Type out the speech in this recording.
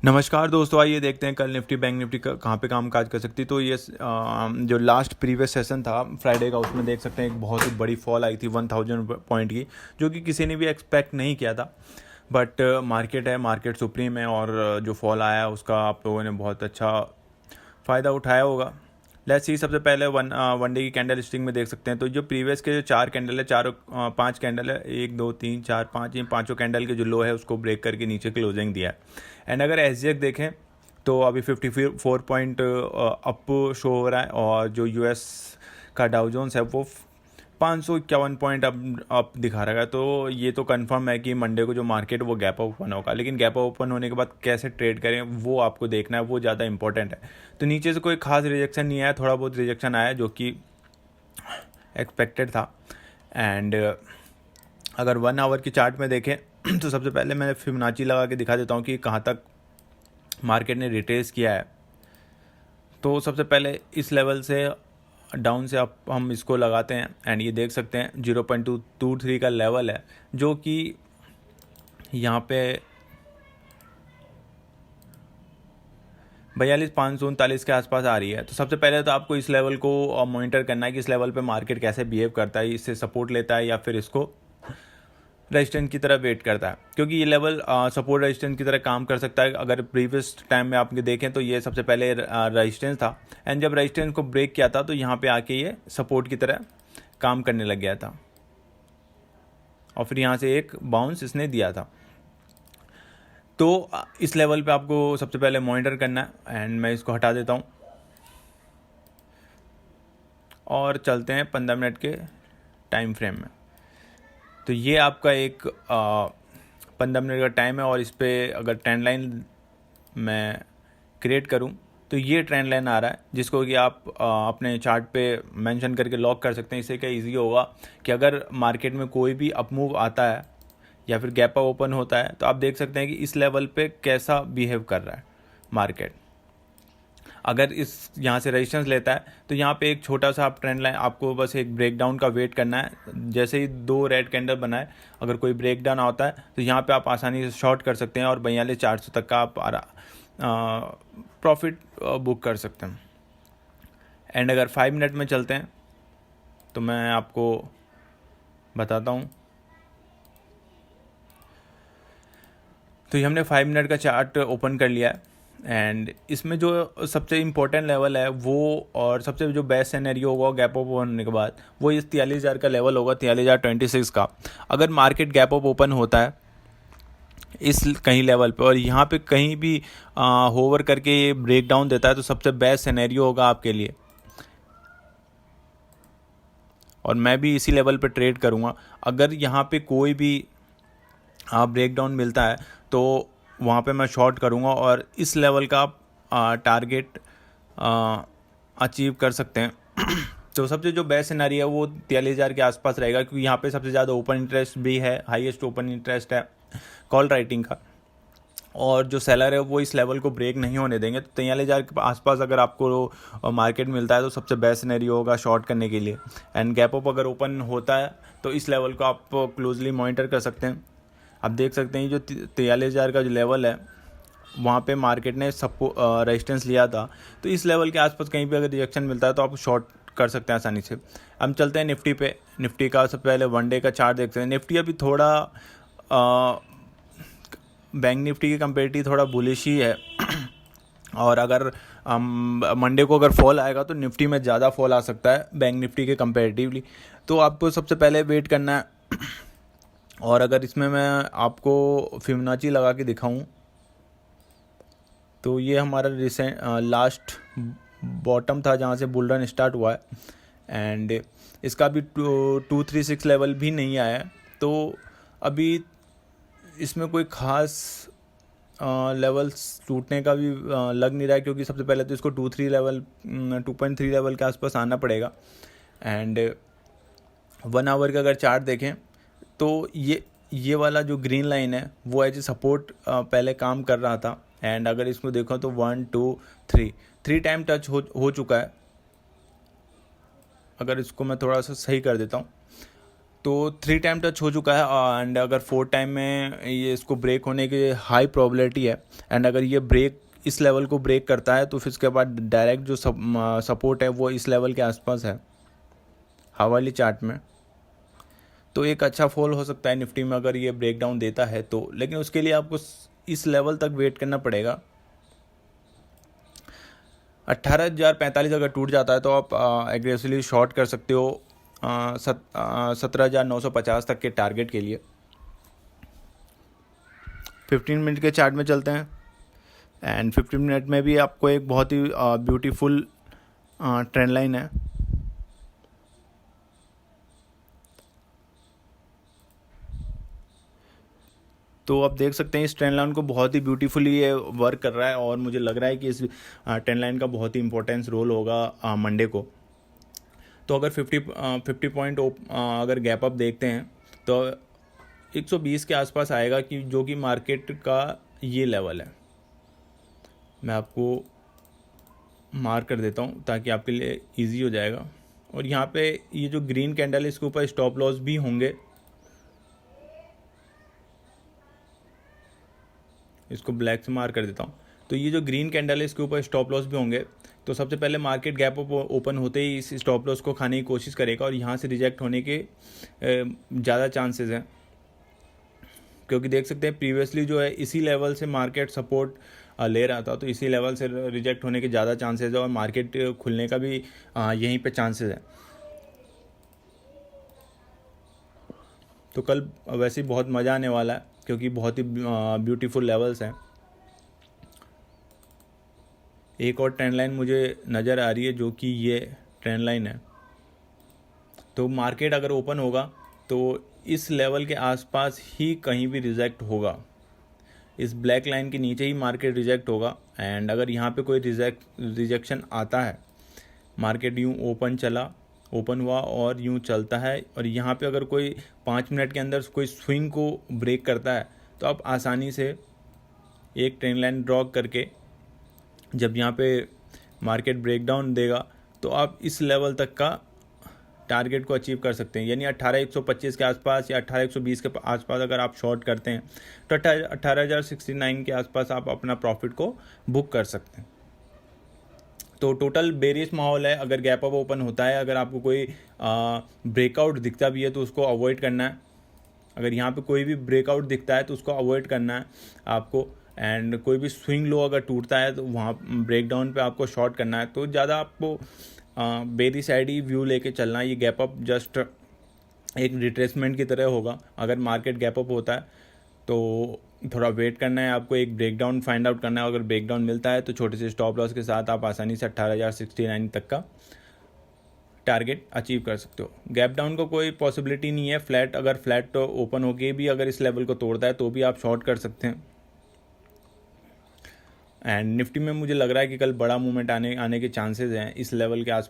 नमस्कार दोस्तों, आइए देखते हैं कल निफ्टी बैंक निफ्टी कहाँ पे काम काज कर सकती है। तो ये जो लास्ट प्रीवियस सेशन था फ्राइडे का, उसमें देख सकते हैं एक बहुत ही बड़ी फॉल आई थी 1000 पॉइंट की, जो कि किसी ने भी एक्सपेक्ट नहीं किया था। बट मार्केट है, मार्केट सुप्रीम है, और जो फॉल आया है उसका आप लोगों ने बहुत अच्छा फ़ायदा उठाया होगा। लेट्स सी, सबसे पहले वन डे की कैंडल स्टिक में देख सकते हैं। तो जो प्रीवियस के जो चार कैंडल है, चारों पांच कैंडल है, 1 2 3 4 5, ये पांचों कैंडल के जो लो है उसको ब्रेक करके नीचे क्लोजिंग दिया है। एंड अगर एसजीएक्स देखें तो अभी 54 पॉइंट अप शो हो रहा है, और जो यूएस का डाउ जोन्स है वो 551 पॉइंट अप दिखा रहा है। तो ये तो कंफर्म है कि मंडे को जो मार्केट वो गैप अप ओपन होगा, लेकिन गैप अप ओपन होने के बाद कैसे ट्रेड करें वो आपको देखना है, वो ज़्यादा इंपॉर्टेंट है। तो नीचे से कोई खास रिजेक्शन नहीं आया, थोड़ा बहुत रिजेक्शन आया जो कि एक्सपेक्टेड था। एंड अगर 1 आवर की चार्ट में देखें तो सबसे पहले मैं फिबोनाची लगा के दिखा देता हूँ कि कहाँ तक मार्केट ने रिट्रेस किया है। तो सबसे पहले इस लेवल से डाउन से अप हम इसको लगाते हैं, एंड ये देख सकते हैं 0.223 का लेवल है, जो कि यहाँ पे 42,539 के आसपास आ रही है। तो सबसे पहले तो आपको इस लेवल को मॉनिटर करना है कि इस लेवल पे मार्केट कैसे बिहेव करता है, इससे सपोर्ट लेता है या फिर इसको रेजिस्टेंस की तरह वेट करता है, क्योंकि ये लेवल सपोर्ट रेजिस्टेंस की तरह काम कर सकता है। अगर प्रीवियस टाइम में आप देखें तो ये सबसे पहले रेजिस्टेंस था, एंड जब रेजिस्टेंस को ब्रेक किया था तो यहाँ पे आके ये सपोर्ट की तरह काम करने लग गया था, और फिर यहाँ से एक बाउंस इसने दिया था। तो इस लेवल पे आपको सबसे पहले मॉनिटर करना है, एंड मैं इसको हटा देता हूँ और चलते हैं 15 मिनट के टाइम फ्रेम में। तो ये आपका एक 15 मिनट का टाइम है, और इस पर अगर ट्रेंड लाइन मैं क्रिएट करूं तो ये ट्रेंड लाइन आ रहा है, जिसको कि आप अपने चार्ट पे मेंशन करके लॉक कर सकते हैं। इससे क्या ईजी होगा कि अगर मार्केट में कोई भी अपमूव आता है या फिर गैप अप ओपन होता है तो आप देख सकते हैं कि इस लेवल पे कैसा बिहेव कर रहा है मार्केट। अगर इस यहाँ से रेजिस्टेंस लेता है तो यहाँ पे एक छोटा सा आप ट्रेंड लाइन, आपको बस एक ब्रेकडाउन का वेट करना है। जैसे ही 2 रेड कैंडल बनाए, अगर कोई ब्रेकडाउन आता है तो यहाँ पे आप आसानी से शॉर्ट कर सकते हैं, और 42,400 तक का आप प्रॉफिट बुक कर सकते हैं। एंड अगर 5 मिनट में चलते हैं तो मैं आपको बताता हूँ। तो ये हमने 5 मिनट का चार्ट ओपन कर लिया है, एंड इसमें जो सबसे इम्पोर्टेंट लेवल है वो, और सबसे जो बेस्ट सिनेरियो होगा गैप अप ओपन होने के बाद, वो इस 43,000 का लेवल होगा, 43,026 का। अगर मार्केट गैप अप ओपन होता है इस कहीं लेवल पे, और यहाँ पे कहीं भी होवर करके ब्रेक डाउन देता है, तो सबसे बेस्ट सिनेरियो होगा आपके लिए, और मैं भी इसी लेवल पे ट्रेड करूँगा। अगर यहाँ पे कोई भी ब्रेक डाउन मिलता है तो वहाँ पे मैं शॉर्ट करूँगा, और इस लेवल का आप टारगेट अचीव कर सकते हैं। तो सबसे जो बेस्ट सिनेरियो है वो 43,000 के आसपास रहेगा, क्योंकि यहाँ पे सबसे ज़्यादा ओपन इंटरेस्ट भी है, हाईएस्ट ओपन इंटरेस्ट है कॉल राइटिंग का, और जो सेलर है वो इस लेवल को ब्रेक नहीं होने देंगे। तो 43,000 के आसपास अगर आपको मार्केट मिलता है तो सबसे बेस्ट सिनेरियो होगा शॉर्ट करने के लिए। एंड गैप अप अगर ओपन होता है तो इस लेवल को आप क्लोजली मॉनिटर कर सकते हैं। आप देख सकते हैं जो 43,000 का जो लेवल है वहाँ पे मार्केट ने रेजिस्टेंस लिया था, तो इस लेवल के आसपास कहीं भी अगर रिजेक्शन मिलता है तो आप शॉर्ट कर सकते हैं आसानी से। हम चलते हैं निफ्टी पे। निफ्टी का सबसे पहले 1 डे का चार्ट देखते हैं। निफ्टी अभी थोड़ा बैंक निफ्टी के कंपेरेटिव थोड़ा बुलिश ही है, और अगर मंडे को अगर फॉल आएगा तो निफ्टी में ज़्यादा फॉल आ सकता है बैंक निफ्टी के कंपेरेटिवली। तो आपको सबसे पहले वेट करना है। और अगर इसमें मैं आपको फिबोनाची लगा के दिखाऊं तो ये हमारा रिसेंट लास्ट बॉटम था जहाँ से बुल रन स्टार्ट हुआ है, एंड इसका भी 236 लेवल भी नहीं आया है। तो अभी इसमें कोई ख़ास लेवल्स टूटने का भी लग नहीं रहा है, क्योंकि सबसे पहले तो इसको 2.3 लेवल के आसपास आना पड़ेगा। एंड 1 आवर का अगर चार्ट देखें तो ये वाला जो ग्रीन लाइन है वो एज ए सपोर्ट पहले काम कर रहा था, एंड अगर इसको देखो तो 1 2 3 टाइम टच हो चुका है। अगर इसको मैं थोड़ा सा सही कर देता हूँ तो 3 टाइम टच हो चुका है एंड अगर 4 टाइम में ये इसको ब्रेक होने की हाई प्रोबेबिलिटी है। एंड अगर ये ब्रेक इस लेवल को ब्रेक करता है तो फिर इसके बाद डायरेक्ट जो सपोर्ट है वो इस लेवल के आसपास है हवाली चार्ट में। तो एक अच्छा फॉल हो सकता है निफ्टी में अगर ये ब्रेक डाउन देता है तो, लेकिन उसके लिए आपको इस लेवल तक वेट करना पड़ेगा। 18,045 अगर टूट जाता है तो आप एग्रेसिवली शॉर्ट कर सकते हो 17,950 तक के टारगेट के लिए। 15 मिनट के चार्ट में चलते हैं एंड 15 मिनट में भी आपको एक बहुत ही ब्यूटीफुल ट्रेंड लाइन है। तो आप देख सकते हैं इस ट्रेंड लाइन को बहुत ही ब्यूटीफुली ये वर्क कर रहा है और मुझे लग रहा है कि इस ट्रेंड लाइन का बहुत ही इंपॉर्टेंस रोल होगा मंडे को। तो अगर 50 पॉइंट अगर गैप अप देखते हैं तो 120 के आसपास आएगा, कि जो कि मार्केट का ये लेवल है। मैं आपको मार्क कर देता हूँ ताकि आपके लिए इजी हो जाएगा। और यहाँ पे ये जो ग्रीन कैंडल है इसके ऊपर स्टॉप लॉस भी होंगे, इसको ब्लैक से मार्क कर देता हूँ। तो ये जो ग्रीन कैंडल है इसके ऊपर स्टॉप लॉस भी होंगे। तो सबसे पहले मार्केट गैप अप ओपन होते ही इस स्टॉप लॉस को खाने की कोशिश करेगा और यहाँ से रिजेक्ट होने के ज़्यादा चांसेस हैं, क्योंकि देख सकते हैं प्रीवियसली जो है इसी लेवल से मार्केट सपोर्ट ले रहा था। तो इसी लेवल से रिजेक्ट होने के ज़्यादा चांसेस है और मार्केट खुलने का भी यहीं पे चांसेस है। तो कल वैसे ही बहुत मज़ा आने वाला है क्योंकि बहुत ही ब्यूटीफुल लेवल्स हैं। एक और ट्रेंड लाइन मुझे नज़र आ रही है जो कि ये ट्रेंड लाइन है। तो मार्केट अगर ओपन होगा तो इस लेवल के आसपास ही कहीं भी रिजेक्ट होगा, इस ब्लैक लाइन के नीचे ही मार्केट रिजेक्ट होगा। एंड अगर यहाँ पे कोई रिजेक्शन आता है, मार्केट यूँ ओपन हुआ और यूँ चलता है और यहाँ पे अगर कोई 5 मिनट के अंदर कोई स्विंग को ब्रेक करता है तो आप आसानी से एक ट्रेंड लाइन ड्रॉ करके जब यहाँ पे मार्केट ब्रेकडाउन देगा तो आप इस लेवल तक का टारगेट को अचीव कर सकते हैं। यानी 18,125 के आसपास या 18,120 के आसपास अगर आप शॉर्ट करते हैं तो 18,069 के आसपास आप अपना प्रॉफिट को बुक कर सकते हैं। तो टोटल बेरिश माहौल है। अगर गैप अप ओपन होता है, अगर आपको कोई ब्रेकआउट दिखता भी है तो उसको अवॉइड करना है। अगर यहाँ पे कोई भी ब्रेकआउट दिखता है तो उसको अवॉइड करना है आपको। एंड कोई भी स्विंग लो अगर टूटता है तो वहाँ ब्रेकडाउन पे आपको शॉर्ट करना है। तो ज़्यादा आपको बेरी साइड ही व्यू लेके चलना है। ये गैप अप जस्ट एक रिट्रेसमेंट की तरह होगा। अगर मार्केट गैप अप होता है तो थोड़ा वेट करना है आपको, एक ब्रेकडाउन फाइंड आउट करना है। अगर ब्रेकडाउन मिलता है तो छोटे से स्टॉप लॉस के साथ आप आसानी से 18,069 तक का टारगेट अचीव कर सकते हो। गैप डाउन को कोई पॉसिबिलिटी नहीं है। फ्लैट अगर फ्लैट ओपन होके भी अगर इस लेवल को तोड़ता है तो भी आप शॉर्ट कर सकते हैं। एंड निफ्टी में मुझे लग रहा है कि कल बड़ा मूवमेंट आने के चांसेस हैं इस लेवल के आस